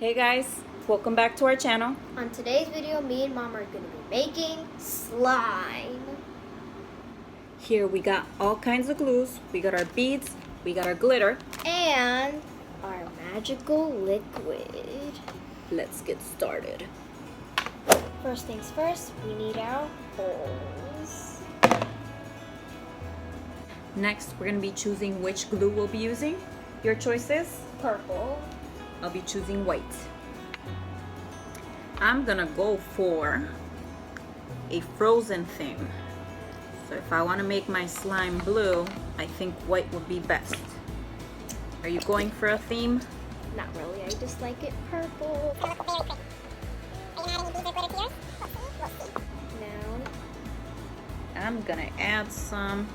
Hey guys, welcome back to our channel. On today's video, me and Mom are going to be making slime. Here we got all kinds of glues. We got our beads, we got our glitter. And our magical liquid. Let's get started. First things first, we need our holes. Next, we're gonna be choosing which glue we'll be using. Your choice is? Purple. I'll be choosing white. I'm gonna go for a frozen theme. So if I wanna make my slime blue, I think white would be best. Are you going for a theme? Not really, I just like it purple. Now, I'm gonna add some.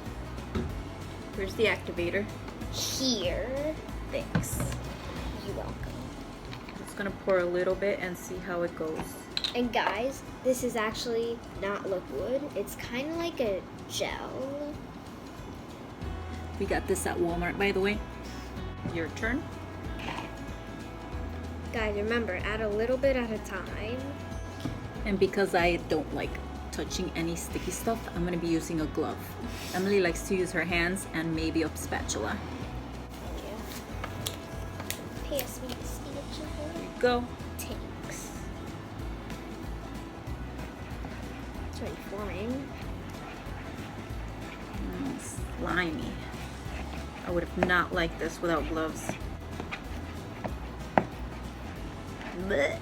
Where's the activator? here. Thanks. You're welcome. Just gonna pour a little bit and see how it goes. And guys, this is actually not liquid. It's kind of like a gel. We got this at Walmart, by the way. Your turn. Guys, remember, add a little bit at a time. And because I don't like touching any sticky stuff, I'm gonna be using a glove. Emily likes to use her hands and maybe a spatula. Pass me the spatula. There you go. Thanks. It's already forming. Slimy. I would have not liked this without gloves. Blech.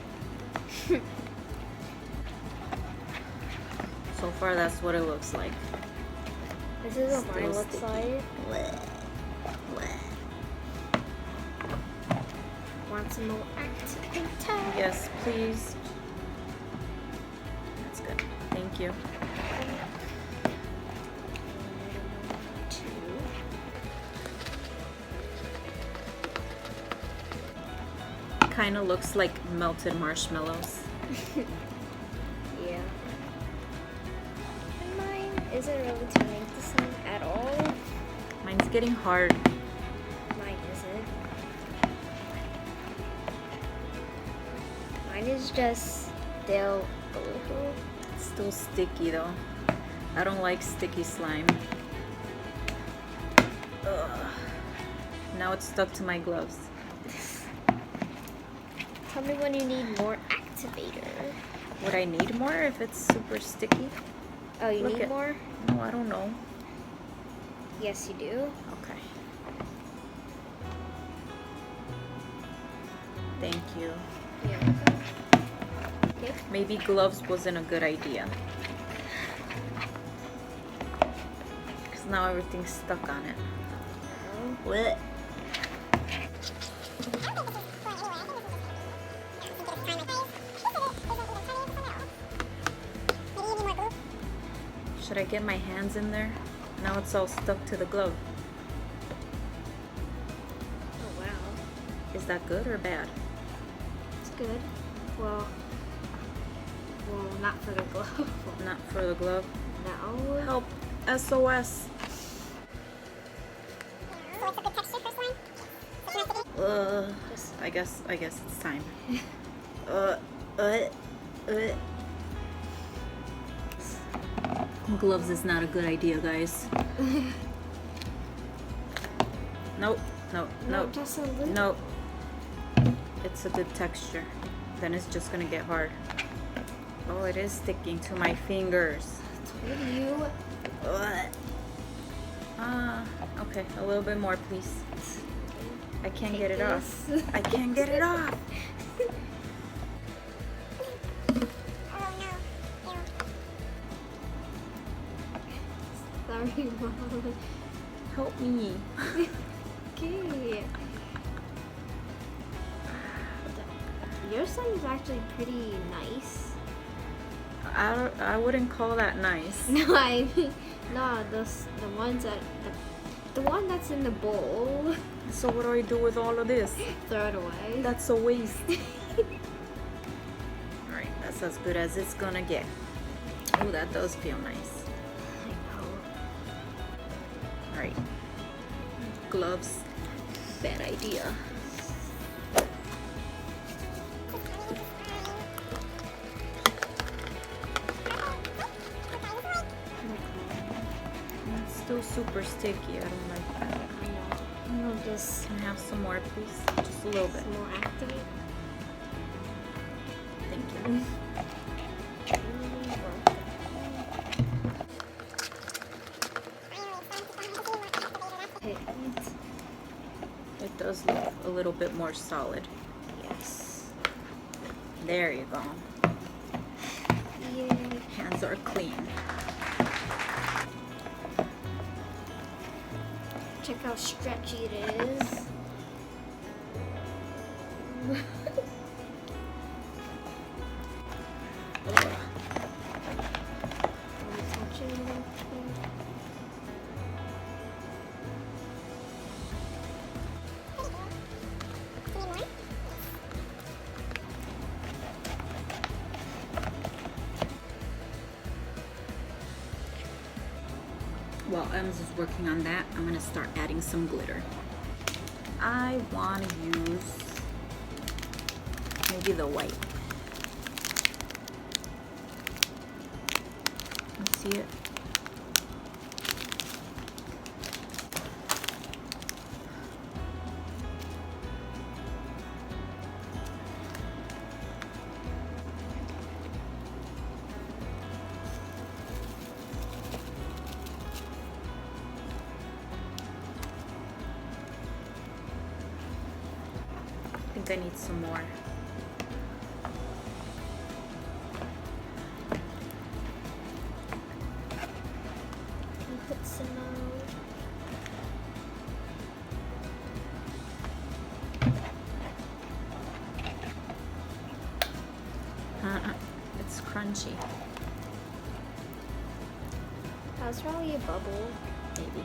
So far, that's what it looks like. This is what Still mine looks sticky. like. Blech. Blech. Want some more activator? Yes, please. That's good. Thank you. Kind of looks like melted marshmallows. Yeah. And mine isn't really turning to slime at all. Mine's getting hard. Mine isn't. Mine is just still glue. It's still sticky though. I don't like sticky slime. Ugh. Now it's stuck to my gloves. Tell me when you need more activator. Would I need more if it's super sticky? Oh, you Look need at- more? No, I don't know. Yes, you do. Okay. Thank you. Yeah. Okay. Maybe gloves wasn't a good idea. Because now everything's stuck on it. What? Should I get my hands in there? Now it's all stuck to the glove. Oh wow. Is that good or bad? It's good. Well, not for the glove. Not for the glove. No. Help! SOS! Just I guess it's time. uh, uh. Gloves is not a good idea, guys. Nope, nope, no, nope, just a little. nope. It's a good texture. Then it's just gonna get hard. Oh, it is sticking to my fingers. Told you. Okay, a little bit more, please. I can't get it off. This. I can't get it off. Sorry, Mom. Help me. Okay. Your slime is actually pretty nice. I wouldn't call that nice. No, I mean, no, the ones that the one that's in the bowl. So what do I do with all of this? Throw it away. That's a waste. Alright, that's as good as it's gonna get. Oh, that does feel nice. I know. Alright. Gloves. Bad idea. super sticky. I don't like that. I know. I'm gonna just Can I have some more, please? Just a little bit. some more activate. Thank you. It does look a little bit more solid. Yes. There you go. Yay. Hands are clean. Check how stretchy it is. Ugh. Are we touching them? While Ems is working on that, I'm gonna start adding some glitter. I wanna use maybe the white. You see it? I think I need some more. And put some It's crunchy, That's probably a bubble. maybe.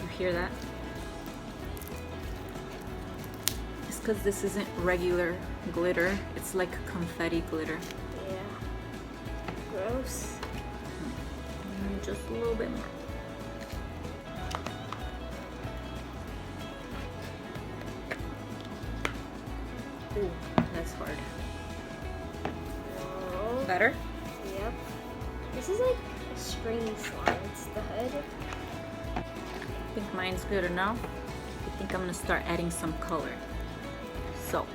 You hear that? It's because this isn't regular glitter. It's like confetti glitter. Yeah. Gross. Just a little bit more. Ooh, that's hard. Whoa. Better? Yep. This is like a stringy slime. It's the hood. I think mine's good enough. I think I'm gonna start adding some color. So,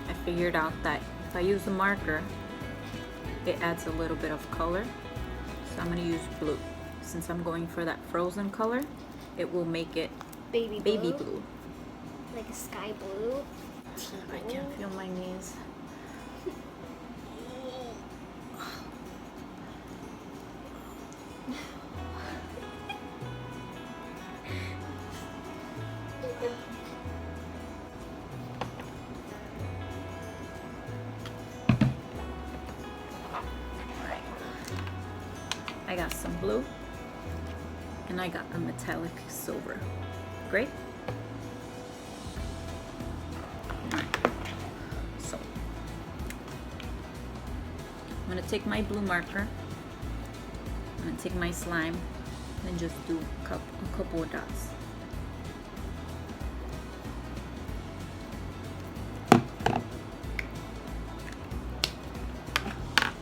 I figured out that if I use a marker, it adds a little bit of color. So I'm gonna use blue. Since I'm going for that frozen color, it will make it Baby baby blue. Like a sky blue. I can feel my knees. Alright. I got some blue and I got a metallic silver. Great. So I'm gonna take my blue marker, I'm gonna take my slime and just do a couple of dots.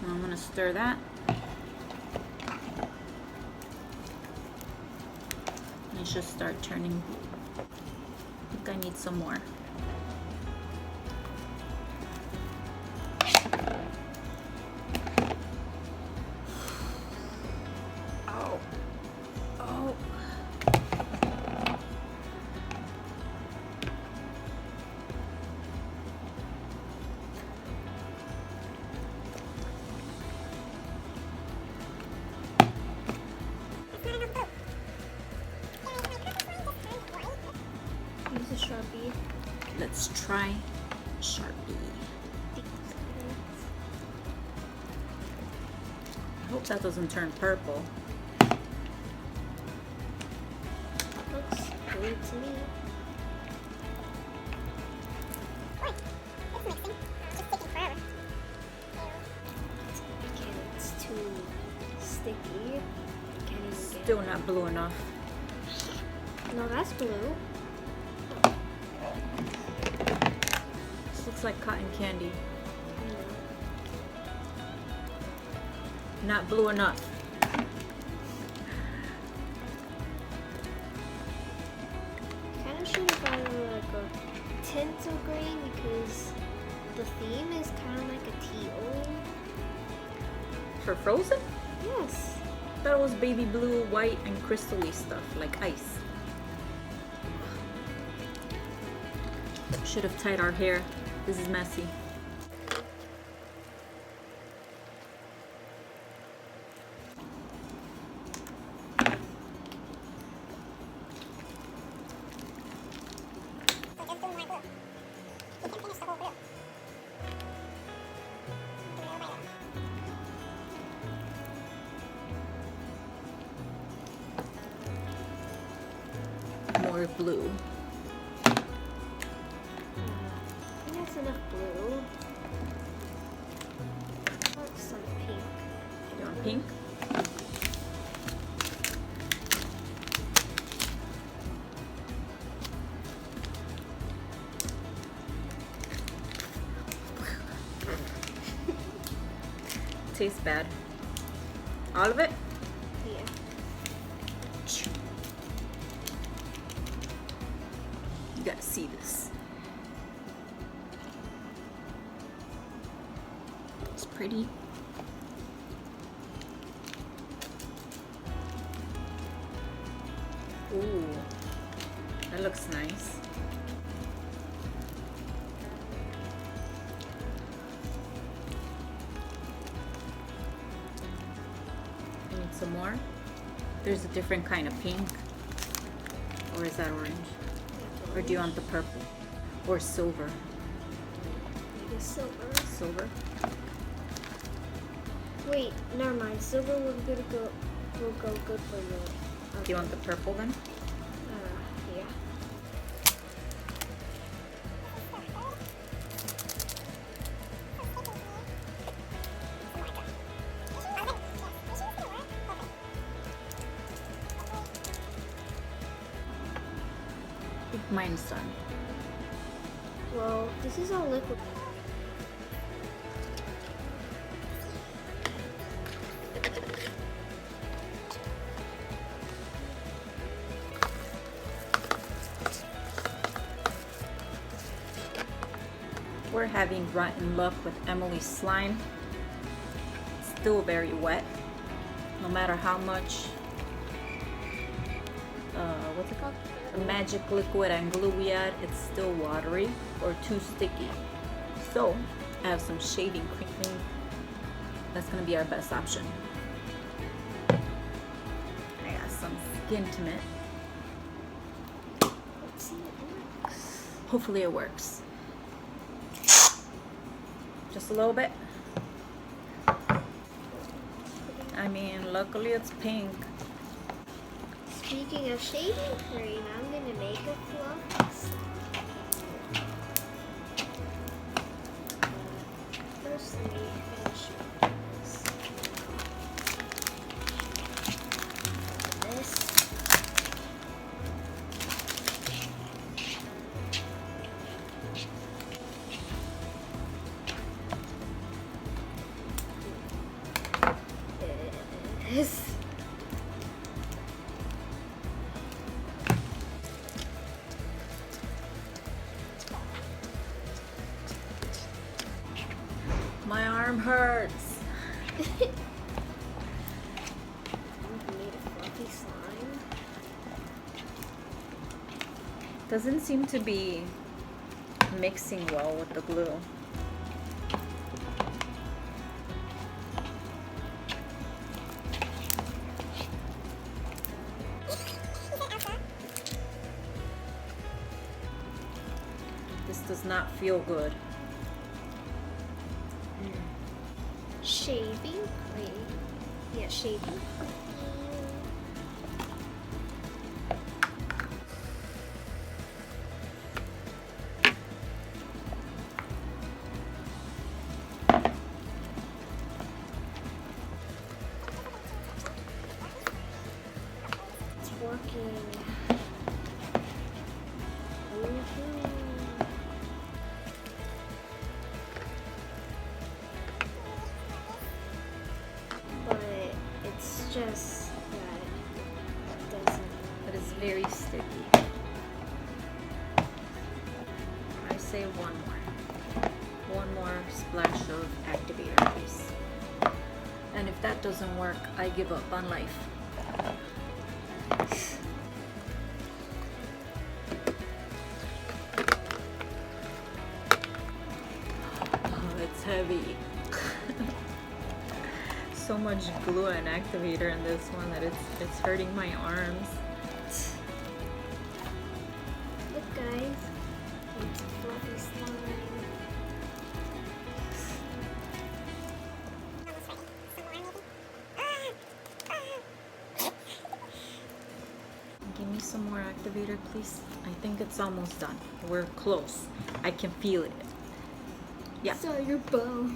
Now I'm gonna stir that. And it should start turning blue. I think I need some more. Oh. Oh. Use a Sharpie. Let's try Sharpie. I hope that doesn't turn purple. Looks blue to me. Again, it's too sticky. Can't even get Still not blue enough. No, that's blue. This looks like cotton candy. I know. Not blue enough. Kind of should have gotten like a tint of green because the theme is kind of like a teal. For Frozen? Yes. I thought it was baby blue, white, and crystally stuff, like ice. Should have tied our hair. This is messy. More blue. I think that's enough blue. I want some pink. You want pink? Tastes bad. All of it? Yeah. You gotta see this. It's pretty. Ooh, that looks nice. You need some more? There's a different kind of pink. Or is that orange? Or do you want the purple? Or silver? Maybe silver. Silver? Wait, never mind. Silver will go good for your. Do you want the purple then? Yeah. I think mine's done. Well, this is all liquid. We're having rotten luck with Emily's slime. It's still very wet. No matter how much, what's it called? The magic liquid and glue we add, it's still watery or too sticky. So I have some shaving cream. That's gonna be our best option. I got some skin tint. Let's see it works. Hopefully it works. Just a little bit. I mean, luckily it's pink. Speaking of shaving cream, I'm gonna make a fluff. First, let me finish this. This. My arm hurts. Made a fluffy slime. Doesn't seem to be mixing well with the glue. This does not feel good. Shaving cream. Yeah, shaving cream. It's working. Woohoo. But just that it doesn't. But it's very sticky. I say one more splash of activator, please. And if that doesn't work, I give up on life. Oh, it's heavy. So much glue and activator in this one that it's hurting my arms. Look, guys, it's fluffy slime. Give me some more activator, please. I think it's almost done. We're close. I can feel it. Yeah. Saw your bow.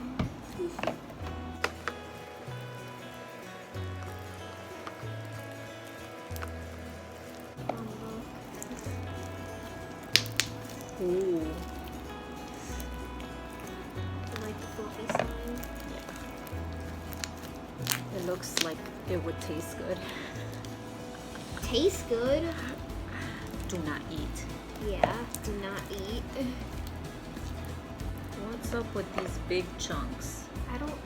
Ooh. Like the fluffy slime. Yeah. It looks like it would taste good. Tastes good. Do not eat. Yeah, do not eat. What's up with these big chunks? I don't.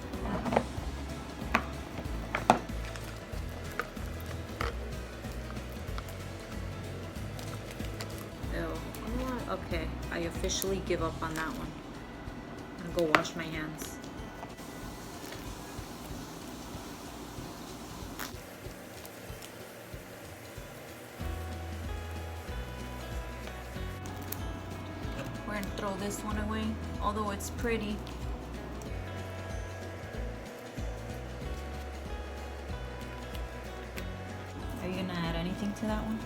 Ew. Okay, I officially give up on that one. I'll go wash my hands. We're gonna throw this one away, although it's pretty. Are you gonna add anything to that one?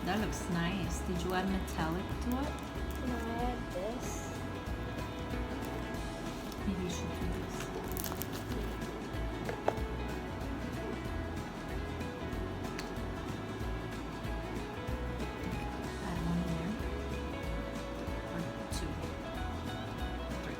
That looks nice. Did you add metallic to it? No, I had this. Maybe you should do this. Add one there. Or two. Three.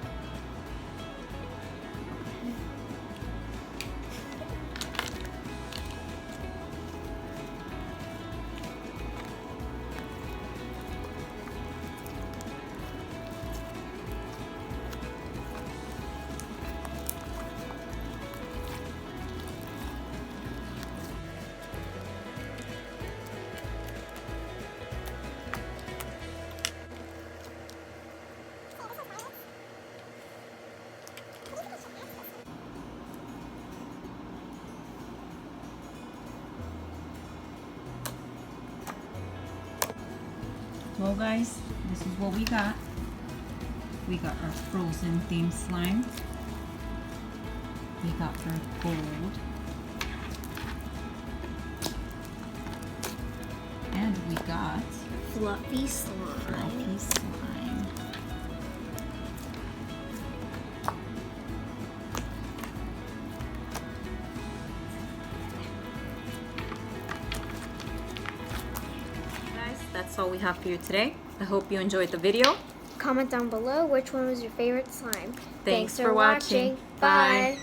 Well guys, this is what we got. We got our frozen theme slime. We got our gold. And we got Fluffy slime. fluffy slime. Guys, that's all we have for you today. I hope you enjoyed the video. Comment down below which one was your favorite slime. Thanks for watching. Bye.